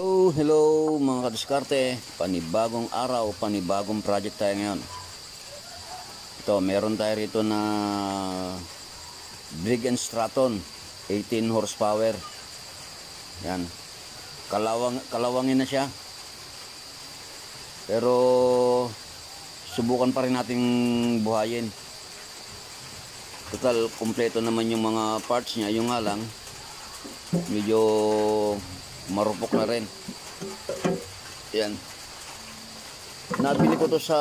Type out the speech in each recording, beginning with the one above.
Oh, hello mga kadiskarte. Panibagong araw, panibagong project tayo ngayon. Ito, meron tayo rito na Briggs & Stratton 18 horsepower. Yan. Kalawangin na siya. Pero subukan pa rin nating buhayin. Total, kumpleto naman yung mga parts niya. Yung nga lang, medyo marupok na rin. Yan. Nabili ko to sa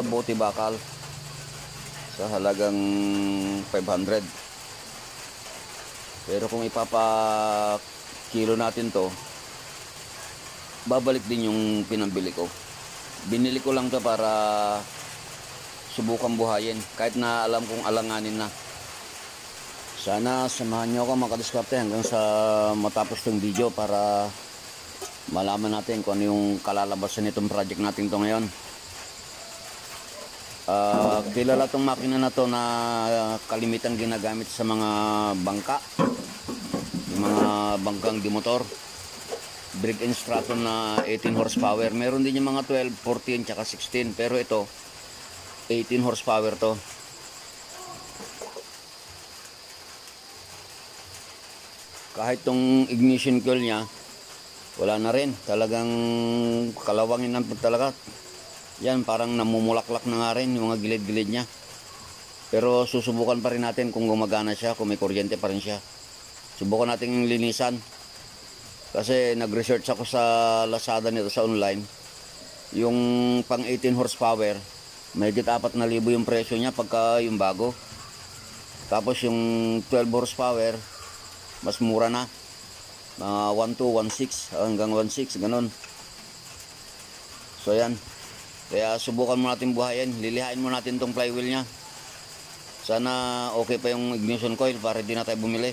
Bote Bakal sa halagang 500. Pero kung ipapakilo natin to, babalik din yung pinambili ko. Binili ko lang to para subukan buhayin, kahit na alam kong alanganin na. Sana samahan nyo ako mga kadiskarte hanggang sa matapos tong video para malaman natin kung ano yung kalalabasan nitong project natin to ngayon. Kilala tong makina na to na kalimitan ginagamit sa mga bangka, yung mga bangkang dimotor. Briggs & Stratton na 18 horsepower. Meron din yung mga 12, 14, tsaka 16. Pero ito 18 horsepower to. Kahit tong ignition coil niya, wala na rin. Talagang kalawangin lang talaga. Yan, parang namumulaklak na nga rin yung mga gilid-gilid niya. Pero susubukan pa rin natin kung gumagana siya, kung may kuryente pa rin siya. Subukan natin linisan. Kasi nag-research ako sa Lazada nito sa online. Yung pang 18 horsepower, mahigit 4,000 yung presyo niya pagka yung bago. Tapos yung 12 horsepower, mas mura na. Mga 1,200, 1,600 hanggang 1,600, ganun. So yan. Kaya subukan mo natin buhayin. Lilihain mo natin tong flywheel niya. Sana okay pa yung ignition coil para hindi na tayo bumili.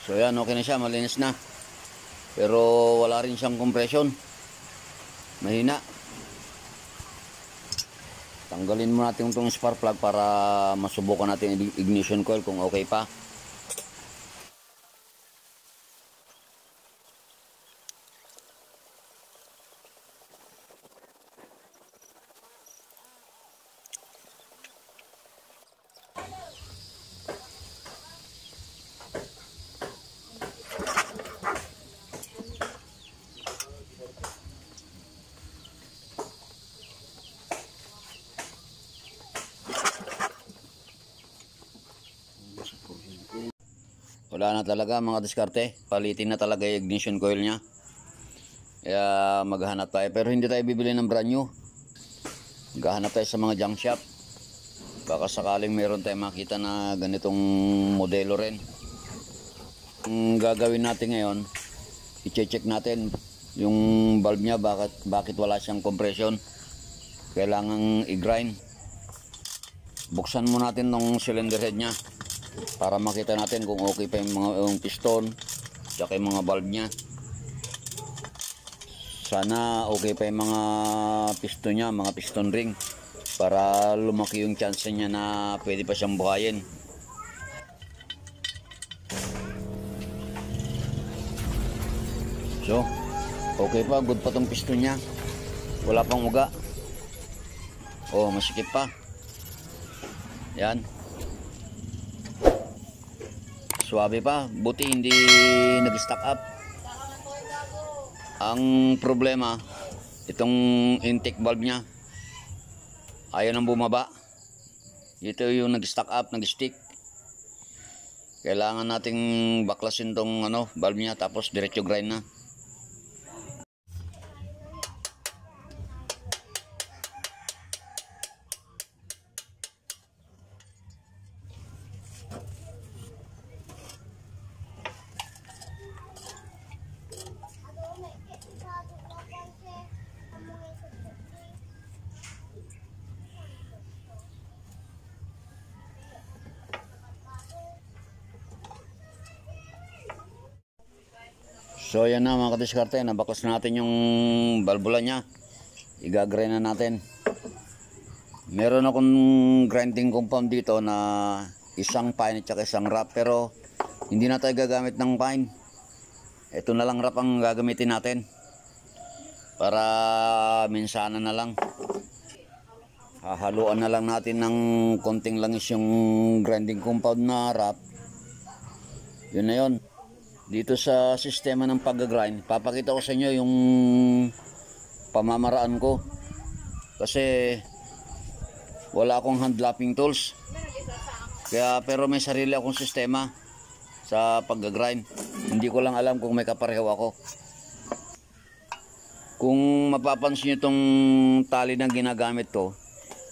So yan, okay na siya, malinis na. Pero wala rin siyang compression. Mahina. Tanggalin mo natin itong spark plug para masubukan natin ignition coil kung okay pa. Wala na talaga mga diskarte. Palitin na talaga yung ignition coil niya. Kaya maghahanap tayo. Pero hindi tayo bibili ng brand new. Maghahanap tayo sa mga junk shop. Baka sakaling meron tayo makita na ganitong modelo rin. Ang gagawin natin ngayon, i-check natin yung valve niya. Bakit wala siyang compression. Kailangang i-grind. Buksan mo natin ng cylinder head niya para makita natin kung okay pa yung piston tsaka yung mga valve nya. Sana okay pa yung mga piston nya, mga piston ring, para lumaki yung chance nya na pwede pa siyang buhayin. So okay pa, good pa tong piston nya, wala pang uga. Oh, masikip pa. Yan, suwabe pa, buti hindi nag-stack up. Ang problema, itong intake valve nya ayaw nang bumaba. Ito yung nag-stack up, nag-stick. Kailangan nating baklasin tong valve nya, tapos diretso grind na. So yan na mga kadiskarte, nabaklas natin yung balbula niya. Igagrind na natin. Meron akong grinding compound dito na isang pine at saka isang wrap, pero hindi na tayo gagamit ng pine. Ito na lang wrap ang gagamitin natin. Para minsanan na lang. Hahaluan na lang natin ng konting langis yung grinding compound na wrap. Yun na yun. Dito sa sistema ng pag-grind, papakita ko sa inyo yung pamamaraan ko. Kasi wala akong hand lapping tools. Pero may sarili akong sistema sa pag-grind. Hindi ko lang alam kung may kapareho ako. Kung mapapansin nyo itong tali na ginagamit ko,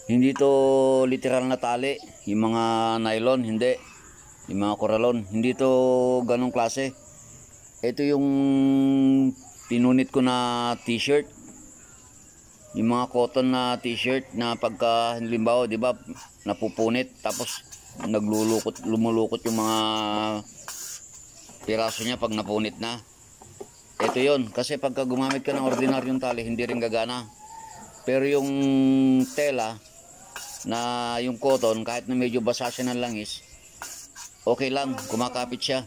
hindi to literal na tali. Yung mga nylon, hindi. Yung mga koralon, hindi to ganong klase. Ito yung pinunit ko na t-shirt. Yung mga cotton na t-shirt na pagka halimbawa, di ba, napupunit tapos lumulukot yung mga piraso niya pag napunit na. Ito yon, kasi pagka gumamit ka ng ordinaryong tali, hindi rin gagana. Pero yung tela na yung cotton, kahit na medyo basa siya ng langis, okay lang, kumakapit siya.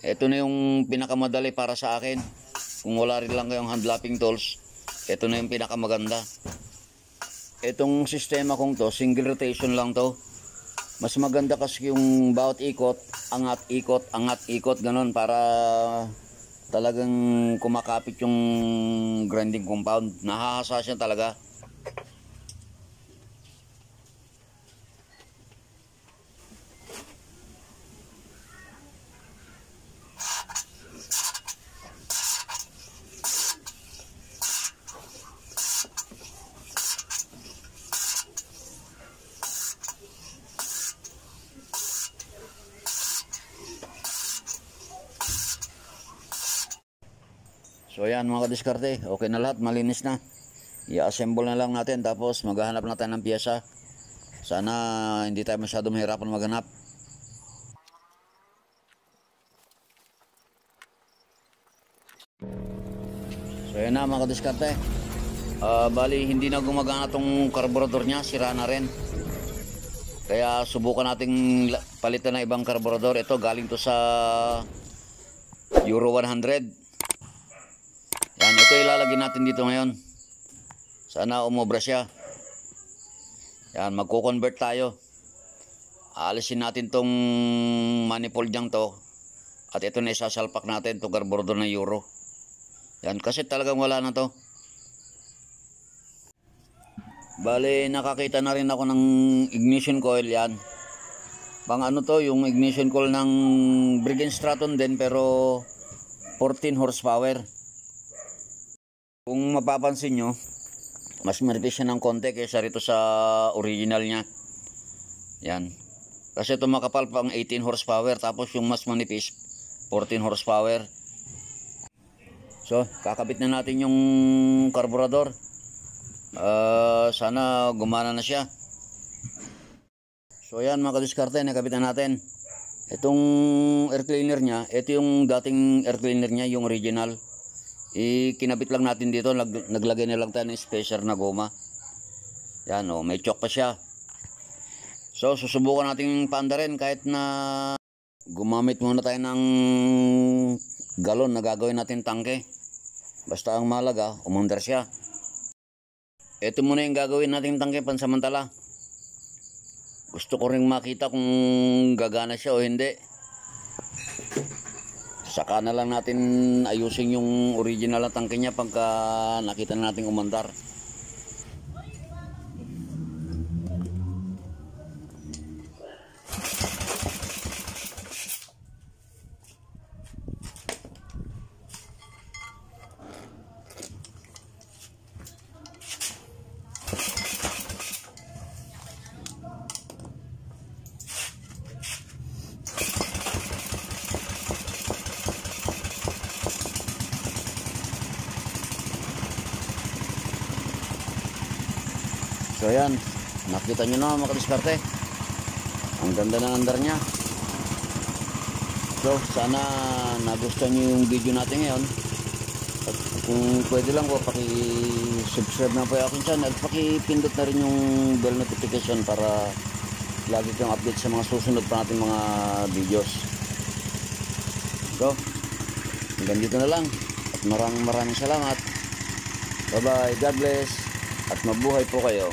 Ito na yung pinakamadali para sa akin. Kung wala rin lang kayong hand lapping tools, ito na yung pinakamaganda. Itong sistema kong to, single rotation lang to. Mas maganda kasi yung bawat ikot, angat, ikot, ganon, para talagang kumakapit yung grinding compound. Nahahasa siya talaga. So ayan mga kadiskarte, okay na lahat, malinis na. I-assemble na lang natin, tapos maghahanap na tayo ng piyesa. Sana hindi tayo masyadong mahirapan maghanap. So ayan na mga kadiskarte. Bali hindi na gumagana tong karburador niya, sira na rin. Kaya subukan nating palitan ng ibang karburador. Ito galing to sa Euro 100. Yan, ito ilalagay natin dito ngayon. Sana umobra siya. Yan, magko-convert tayo. Aalisin natin tong manifold niyang to. At ito na isasalpak natin, itong karburador ng Euro. Yan, kasi talagang wala na to. Bale, nakakita na rin ako ng ignition coil yan. Pang ano to, yung ignition coil ng Briggs & Stratton din, pero 14 horsepower. Kung mapapansin nyo, mas manipis siya ng konti kaysa rito sa original niya. Yan. Kasi ito makapal pang 18 horsepower, tapos yung mas manipis 14 horsepower. So, kakabit na natin yung karburador. Sana gumana na siya. So yan mga kadiskarte, nakabit na natin. Itong air cleaner niya, ito yung dating air cleaner niya, yung original. Kinabit lang natin dito, naglagay na lang tayo ng spacer na goma. Yan o, may choke pa siya. So susubukan natin paanda rin, kahit na gumamit muna tayo ng galon na gagawin natin tangke. Basta ang mahalaga, umandar siya. Ito muna yung gagawin natin tangke pansamantala. Gusto ko rin makita kung gagana siya o hindi. Saka na lang natin ayusin yung original na tangke niya pagka nakita na natin umandar. So ayan, nakita nyo na mga kadiskarte. Ang ganda ng andar niya. So, sana nagustuhan nyo yung video natin ngayon. At kung pwede lang po, paki-subscribe na po yung aking channel. Paki-pindot na rin yung bell notification para lagi kang update sa mga susunod pa nating mga videos. So, hanggang dito na lang. At maraming salamat. Bye bye, God bless. At mabuhay po kayo.